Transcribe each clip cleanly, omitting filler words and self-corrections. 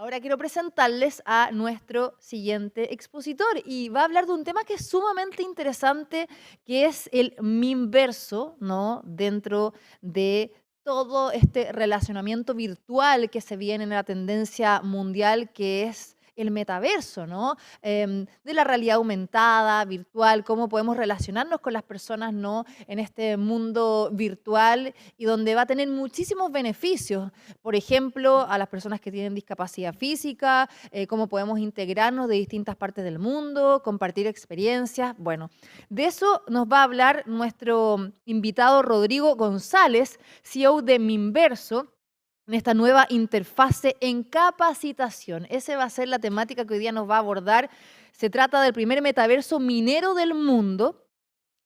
Ahora quiero presentarles a nuestro siguiente expositor y va a hablar de un tema que es sumamente interesante, que es el Minverso, ¿no? Dentro de todo este relacionamiento virtual que se viene en la tendencia mundial, que es el metaverso, ¿no? De la realidad aumentada, virtual, cómo podemos relacionarnos con las personas, ¿no? En este mundo virtual y donde va a tener muchísimos beneficios. Por ejemplo, a las personas que tienen discapacidad física, cómo podemos integrarnos de distintas partes del mundo, compartir experiencias. Bueno, de eso nos va a hablar nuestro invitado Rodrigo González, CEO de Minverso, en esta nueva interfase en capacitación. Esa va a ser la temática que hoy día nos va a abordar. Se trata del primer metaverso minero del mundo.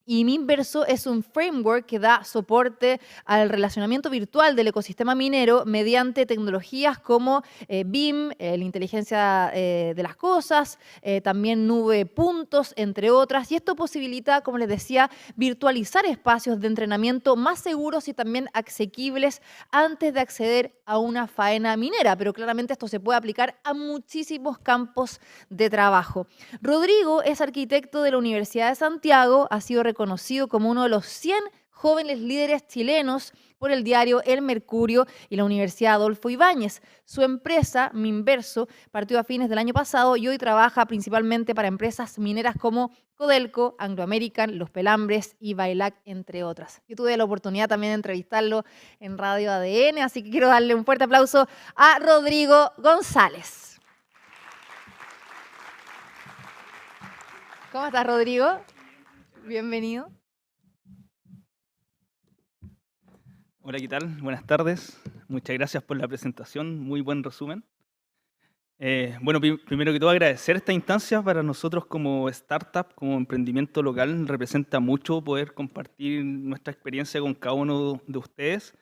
Y Minverso es un framework que da soporte al relacionamiento virtual del ecosistema minero mediante tecnologías como BIM, la inteligencia de las cosas, también nube puntos, entre otras. Y esto posibilita, como les decía, virtualizar espacios de entrenamiento más seguros y también asequibles antes de acceder a una faena minera. Pero claramente esto se puede aplicar a muchísimos campos de trabajo. Rodrigo es arquitecto de la Universidad de Santiago, ha sido reconocido como uno de los 100 jóvenes líderes chilenos por el diario El Mercurio y la Universidad Adolfo Ibáñez. Su empresa, Minverso, partió a fines del año pasado y hoy trabaja principalmente para empresas mineras como Codelco, Anglo American, Los Pelambres y Bailac, entre otras. Yo tuve la oportunidad también de entrevistarlo en Radio ADN, así que quiero darle un fuerte aplauso a Rodrigo González. ¿Cómo estás, Rodrigo? Bienvenido. Hola, ¿qué tal? Buenas tardes. Muchas gracias por la presentación. Muy buen resumen. Bueno, primero que todo agradecer esta instancia. Para nosotros como startup, como emprendimiento local, representa mucho poder compartir nuestra experiencia con cada uno de ustedes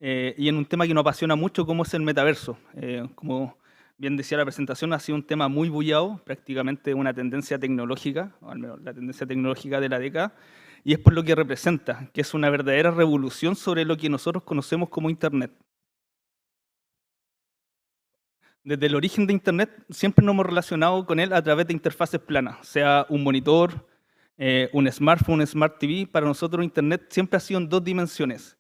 y en un tema que nos apasiona mucho, como es el metaverso. Como bien decía la presentación, ha sido un tema muy bullado, prácticamente una tendencia tecnológica, o al menos la tendencia tecnológica de la década, y es por lo que representa, que es una verdadera revolución sobre lo que nosotros conocemos como Internet. Desde el origen de Internet siempre nos hemos relacionado con él a través de interfaces planas, sea un monitor, un smartphone, un smart TV. Para nosotros Internet siempre ha sido en dos dimensiones.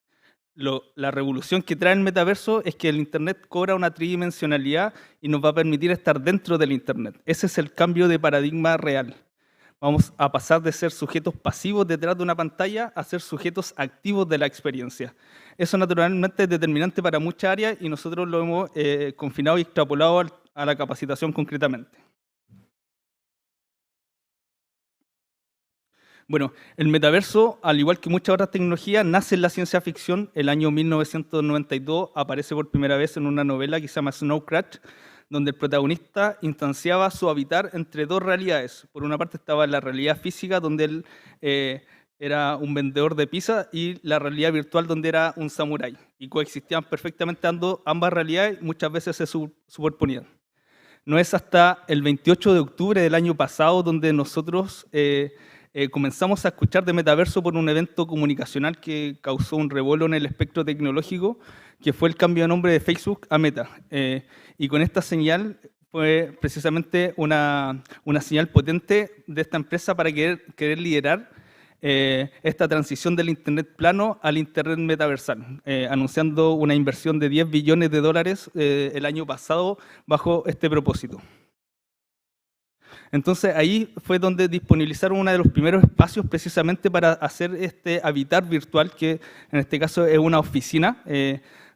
La revolución que trae el metaverso es que el Internet cobra una tridimensionalidad y nos va a permitir estar dentro del Internet. Ese es el cambio de paradigma real. Vamos a pasar de ser sujetos pasivos detrás de una pantalla a ser sujetos activos de la experiencia. Eso naturalmente es determinante para muchas áreas y nosotros lo hemos confinado y extrapolado a la capacitación concretamente. Bueno, el metaverso, al igual que muchas otras tecnologías, nace en la ciencia ficción. El año 1992 aparece por primera vez en una novela que se llama Snow Crash, donde el protagonista instanciaba su habitar entre dos realidades. Por una parte estaba la realidad física, donde él era un vendedor de pizza, y la realidad virtual, donde era un samurái. Y coexistían perfectamente ambas realidades, y muchas veces se superponían. No es hasta el 28 de octubre del año pasado donde nosotros comenzamos a escuchar de metaverso por un evento comunicacional que causó un revuelo en el espectro tecnológico, que fue el cambio de nombre de Facebook a Meta. Y con esta señal fue precisamente una señal potente de esta empresa para querer liderar esta transición del Internet plano al Internet metaversal, anunciando una inversión de $10 billones el año pasado bajo este propósito. Entonces ahí fue donde disponibilizaron uno de los primeros espacios precisamente para hacer este habitar virtual, que en este caso es una oficina,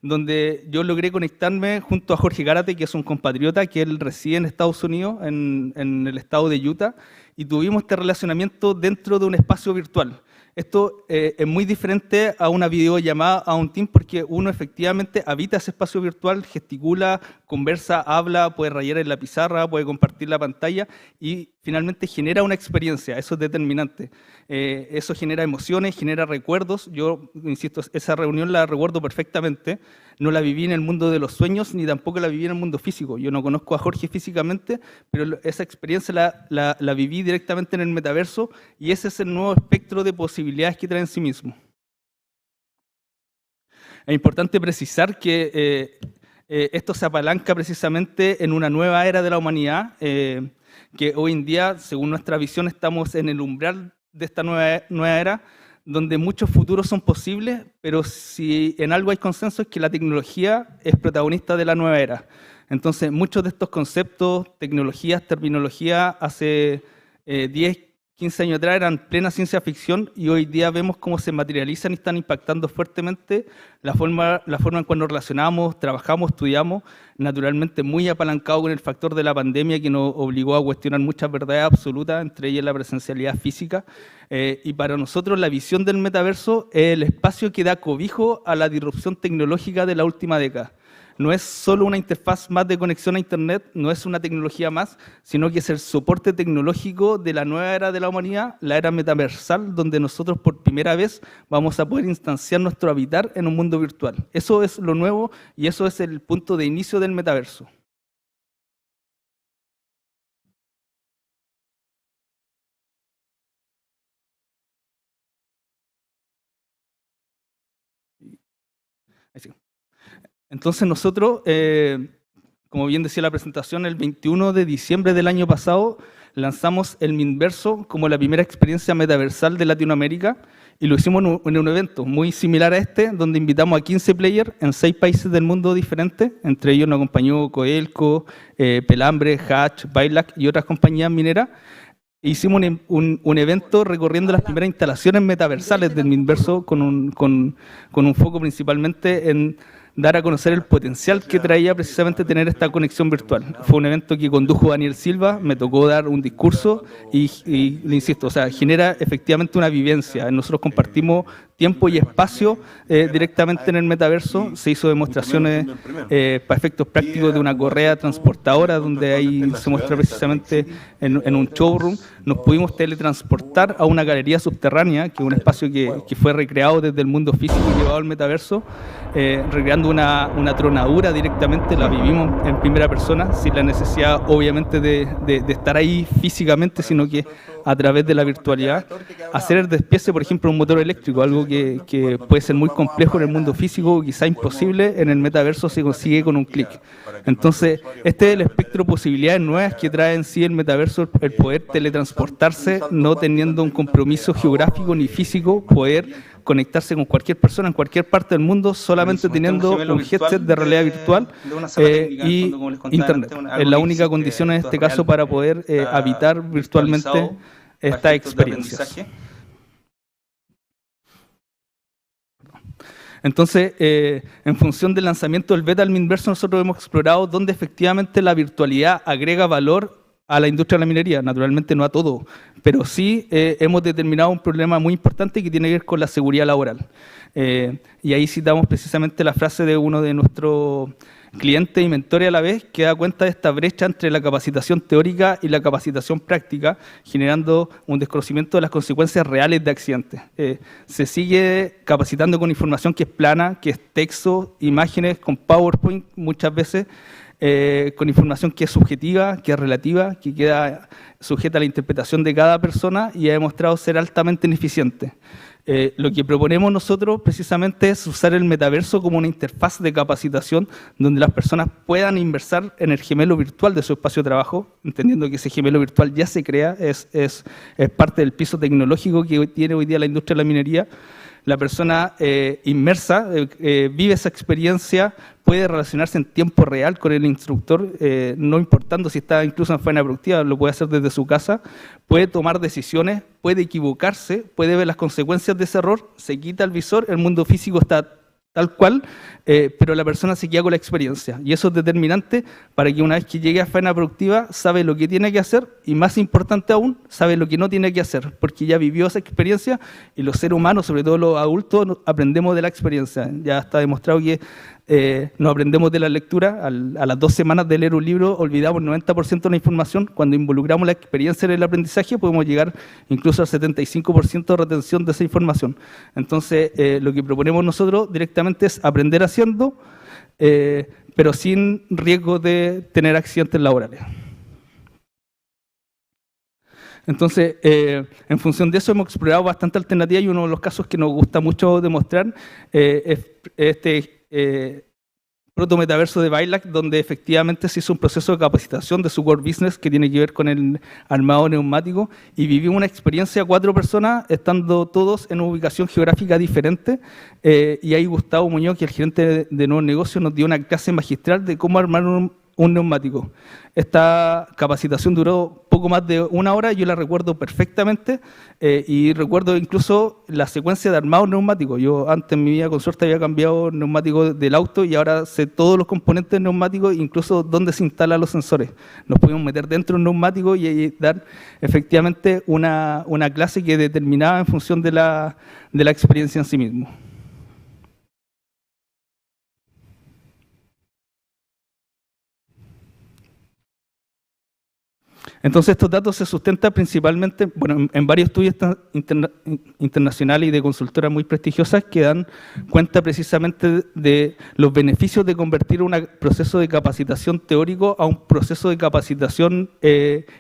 donde yo logré conectarme junto a Jorge Gárate, que es un compatriota, que él reside en Estados Unidos, en el estado de Utah, y tuvimos este relacionamiento dentro de un espacio virtual. Esto es muy diferente a una videollamada, a un Team, porque uno efectivamente habita ese espacio virtual, gesticula, conversa, habla, puede rayar en la pizarra, puede compartir la pantalla y finalmente genera una experiencia. Eso es determinante. Eso genera emociones, genera recuerdos. Yo, insisto, esa reunión la recuerdo perfectamente. No la viví en el mundo de los sueños, ni tampoco la viví en el mundo físico. Yo no conozco a Jorge físicamente, pero esa experiencia la viví directamente en el metaverso, y ese es el nuevo espectro de posibilidades que trae en sí mismo. Es importante precisar que esto se apalanca precisamente en una nueva era de la humanidad, que hoy en día, según nuestra visión, estamos en el umbral de esta nueva era, donde muchos futuros son posibles, pero si en algo hay consenso es que la tecnología es protagonista de la nueva era. Entonces, muchos de estos conceptos, tecnologías, terminología, hace 10, 15 años atrás eran plena ciencia ficción y hoy día vemos cómo se materializan y están impactando fuertemente la forma en cual nos relacionamos, trabajamos, estudiamos, naturalmente muy apalancado con el factor de la pandemia que nos obligó a cuestionar muchas verdades absolutas, entre ellas la presencialidad física. Y para nosotros la visión del metaverso es el espacio que da cobijo a la disrupción tecnológica de la última década. No es solo una interfaz más de conexión a Internet, no es una tecnología más, sino que es el soporte tecnológico de la nueva era de la humanidad, la era metaversal, donde nosotros por primera vez vamos a poder instanciar nuestro habitar en un mundo virtual. Eso es lo nuevo y eso es el punto de inicio del metaverso. Así. Entonces nosotros, como bien decía la presentación, el 21 de diciembre del año pasado lanzamos el Minverso como la primera experiencia metaversal de Latinoamérica y lo hicimos en un evento muy similar a este, donde invitamos a 15 players en 6 países del mundo diferentes, entre ellos nos acompañó Coelco, Pelambre, Hatch, Bailac y otras compañías mineras. Hicimos un evento recorriendo las primeras instalaciones metaversales del Minverso con un foco principalmente en dar a conocer el potencial que traía precisamente tener esta conexión virtual. Fue un evento que condujo Daniel Silva, me tocó dar un discurso y le insisto, o sea, genera efectivamente una vivencia. Nosotros compartimos tiempo y espacio directamente en el metaverso, se hizo demostraciones para efectos prácticos de una correa transportadora, donde ahí se muestra precisamente en un showroom. Nos pudimos teletransportar a una galería subterránea, que es un espacio que fue recreado desde el mundo físico y llevado al metaverso, recreando una tronadura directamente, la vivimos en primera persona, sin la necesidad obviamente de estar ahí físicamente, sino que a través de la virtualidad, hacer el despiece, por ejemplo, un motor eléctrico, algo que puede ser muy complejo en el mundo físico, quizá imposible, en el metaverso se consigue con un clic. Entonces, este es el espectro de posibilidades nuevas que trae en sí el metaverso, el poder teletransportarse, no teniendo un compromiso geográfico ni físico, poder conectarse con cualquier persona en cualquier parte del mundo, solamente teniendo un headset de realidad virtual y Internet. Es la única condición en este caso para poder habitar virtualmente estas experiencias. Entonces, en función del lanzamiento del beta del Minverso, nosotros hemos explorado dónde efectivamente la virtualidad agrega valor a la industria de la minería, naturalmente no a todo, pero sí hemos determinado un problema muy importante que tiene que ver con la seguridad laboral. Y ahí citamos precisamente la frase de uno de nuestros clientes y mentores a la vez, que da cuenta de esta brecha entre la capacitación teórica y la capacitación práctica, generando un desconocimiento de las consecuencias reales de accidentes. Se sigue capacitando con información que es plana, que es texto, imágenes, con PowerPoint muchas veces, con información que es subjetiva, que es relativa, que queda sujeta a la interpretación de cada persona y ha demostrado ser altamente ineficiente. Lo que proponemos nosotros precisamente es usar el metaverso como una interfaz de capacitación donde las personas puedan inversar en el gemelo virtual de su espacio de trabajo, entendiendo que ese gemelo virtual ya se crea, es parte del piso tecnológico que tiene hoy día la industria de la minería. La persona inmersa vive esa experiencia, puede relacionarse en tiempo real con el instructor, no importando si está incluso en faena productiva, lo puede hacer desde su casa, puede tomar decisiones, puede equivocarse, puede ver las consecuencias de ese error, se quita el visor, el mundo físico está tal cual, pero la persona se queda con la experiencia. Y eso es determinante para que una vez que llegue a faena productiva, sabe lo que tiene que hacer y, más importante aún, sabe lo que no tiene que hacer, porque ya vivió esa experiencia y los seres humanos, sobre todo los adultos, aprendemos de la experiencia. Ya está demostrado que no aprendemos de la lectura. A las 2 semanas de leer un libro olvidamos 90% de la información. Cuando involucramos la experiencia en el aprendizaje podemos llegar incluso al 75% de retención de esa información. Entonces, lo que proponemos nosotros directamente es aprender haciendo, pero sin riesgo de tener accidentes laborales. Entonces, en función de eso hemos explorado bastante alternativas y uno de los casos que nos gusta mucho demostrar es proto-metaverso de Bailac, donde efectivamente se hizo un proceso de capacitación de su core business que tiene que ver con el armado neumático, y vivimos una experiencia 4 personas, estando todos en una ubicación geográfica diferente, y ahí Gustavo Muñoz, que es el gerente de nuevos negocios, nos dio una clase magistral de cómo armar un neumático. Esta capacitación duró poco más de 1 hora, yo la recuerdo perfectamente, y recuerdo incluso la secuencia de armado neumático. Yo antes en mi vida con suerte había cambiado neumático del auto y ahora sé todos los componentes del neumático, incluso dónde se instalan los sensores. Nos pudimos meter dentro de un neumático y dar efectivamente una clase que determinaba en función de la experiencia en sí mismo. Entonces, estos datos se sustentan principalmente, bueno, en varios estudios internacionales y de consultoras muy prestigiosas que dan cuenta precisamente de los beneficios de convertir un proceso de capacitación teórico a un proceso de capacitación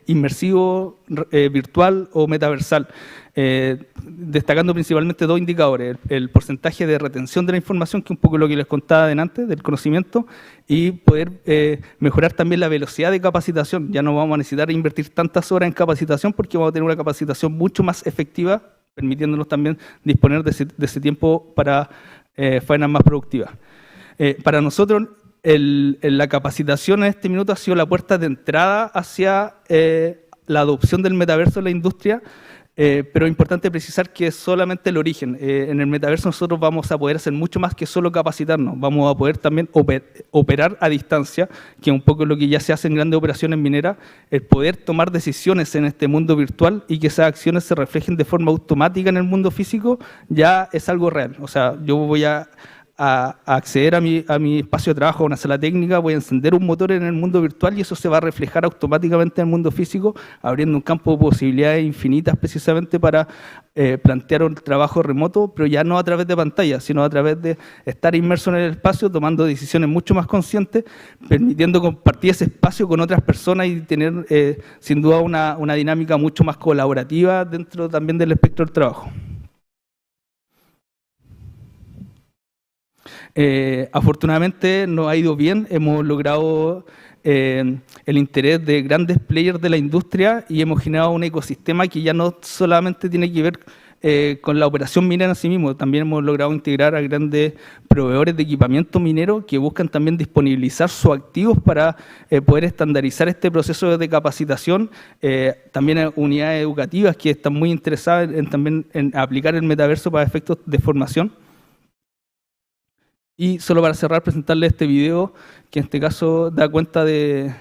inmersivo, virtual o metaversal. Destacando principalmente 2 indicadores: el porcentaje de retención de la información, que es un poco lo que les contaba delante, del conocimiento, y poder mejorar también la velocidad de capacitación. Ya no vamos a necesitar invertir tantas horas en capacitación porque vamos a tener una capacitación mucho más efectiva, permitiéndonos también disponer de ese tiempo para faenas más productivas. Para nosotros, la capacitación en este minuto ha sido la puerta de entrada hacia la adopción del metaverso en la industria. Pero es importante precisar que es solamente el origen. En el metaverso nosotros vamos a poder hacer mucho más que solo capacitarnos. Vamos a poder también operar a distancia, que es un poco lo que ya se hace en grandes operaciones mineras, el poder tomar decisiones en este mundo virtual y que esas acciones se reflejen de forma automática en el mundo físico, ya es algo real. O sea, yo voy a acceder a mi espacio de trabajo, a una sala técnica, voy a encender un motor en el mundo virtual y eso se va a reflejar automáticamente en el mundo físico, abriendo un campo de posibilidades infinitas precisamente para plantear un trabajo remoto, pero ya no a través de pantalla, sino a través de estar inmerso en el espacio, tomando decisiones mucho más conscientes, permitiendo compartir ese espacio con otras personas y tener sin duda una dinámica mucho más colaborativa dentro también del espectro del trabajo. Afortunadamente nos ha ido bien, hemos logrado el interés de grandes players de la industria y hemos generado un ecosistema que ya no solamente tiene que ver con la operación minera en sí mismo, también hemos logrado integrar a grandes proveedores de equipamiento minero que buscan también disponibilizar sus activos para poder estandarizar este proceso de capacitación. También unidades educativas que están muy interesadas también en aplicar el metaverso para efectos de formación. Y solo para cerrar, presentarles este video, que en este caso da cuenta de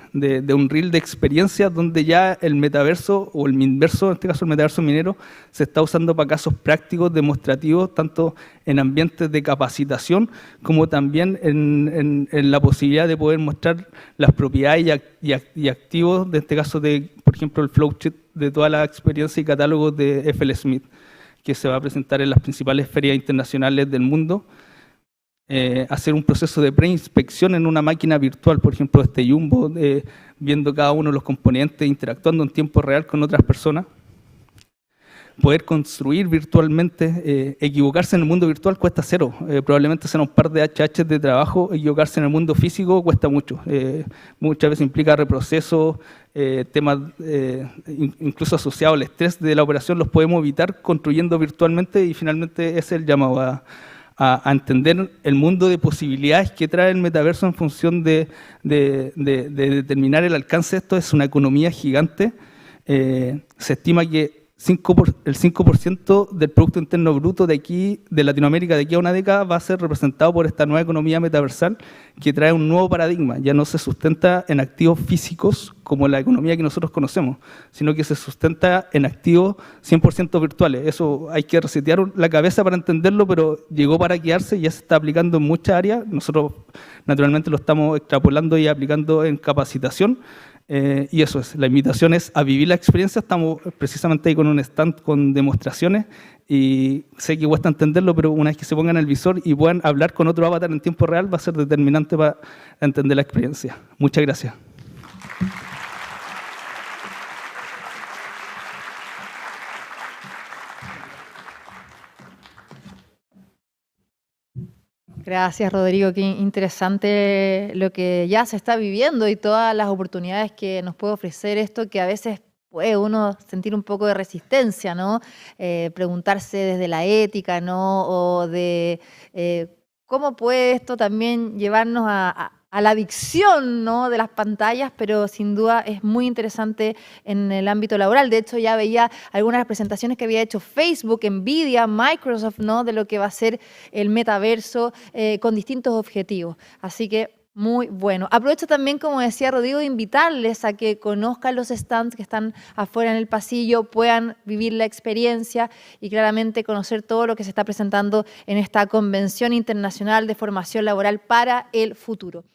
un reel de experiencias donde ya el metaverso, o el minverso, en este caso el metaverso minero, se está usando para casos prácticos, demostrativos, tanto en ambientes de capacitación, como también en la posibilidad de poder mostrar las propiedades y activos, de este caso por ejemplo, el flowchart de toda la experiencia y catálogos de FL Smith, que se va a presentar en las principales ferias internacionales del mundo. Hacer un proceso de preinspección en una máquina virtual, por ejemplo, este Jumbo, viendo cada uno de los componentes, interactuando en tiempo real con otras personas. Poder construir virtualmente, equivocarse en el mundo virtual cuesta cero. Probablemente sean un par de HH de trabajo, equivocarse en el mundo físico cuesta mucho. Muchas veces implica reprocesos, temas incluso asociados al estrés de la operación, los podemos evitar construyendo virtualmente, y finalmente ese es el llamado a entender el mundo de posibilidades que trae el metaverso en función de determinar el alcance de esto. Es una economía gigante. Se estima que el 5% del Producto Interno Bruto de aquí, de Latinoamérica, de aquí a una década, va a ser representado por esta nueva economía metaversal que trae un nuevo paradigma. Ya no se sustenta en activos físicos como la economía que nosotros conocemos, sino que se sustenta en activos 100% virtuales. Eso hay que resetear la cabeza para entenderlo, pero llegó para quedarse y ya se está aplicando en muchas áreas. Nosotros naturalmente lo estamos extrapolando y aplicando en capacitación. Y eso es, la invitación es a vivir la experiencia. Estamos precisamente ahí con un stand con demostraciones y sé que cuesta entenderlo, pero una vez que se pongan el visor y puedan hablar con otro avatar en tiempo real, va a ser determinante para entender la experiencia. Muchas gracias. Gracias, Rodrigo. Qué interesante lo que ya se está viviendo y todas las oportunidades que nos puede ofrecer esto, que a veces puede uno sentir un poco de resistencia, ¿no? Preguntarse desde la ética, ¿no? O de cómo puede esto también llevarnos a la adicción, ¿no? De las pantallas, pero sin duda es muy interesante en el ámbito laboral. De hecho, ya veía algunas presentaciones que había hecho Facebook, Nvidia, Microsoft, ¿no? De lo que va a ser el metaverso con distintos objetivos. Así que muy bueno. Aprovecho también, como decía Rodrigo, de invitarles a que conozcan los stands que están afuera en el pasillo, puedan vivir la experiencia y claramente conocer todo lo que se está presentando en esta Convención Internacional de Formación Laboral para el Futuro.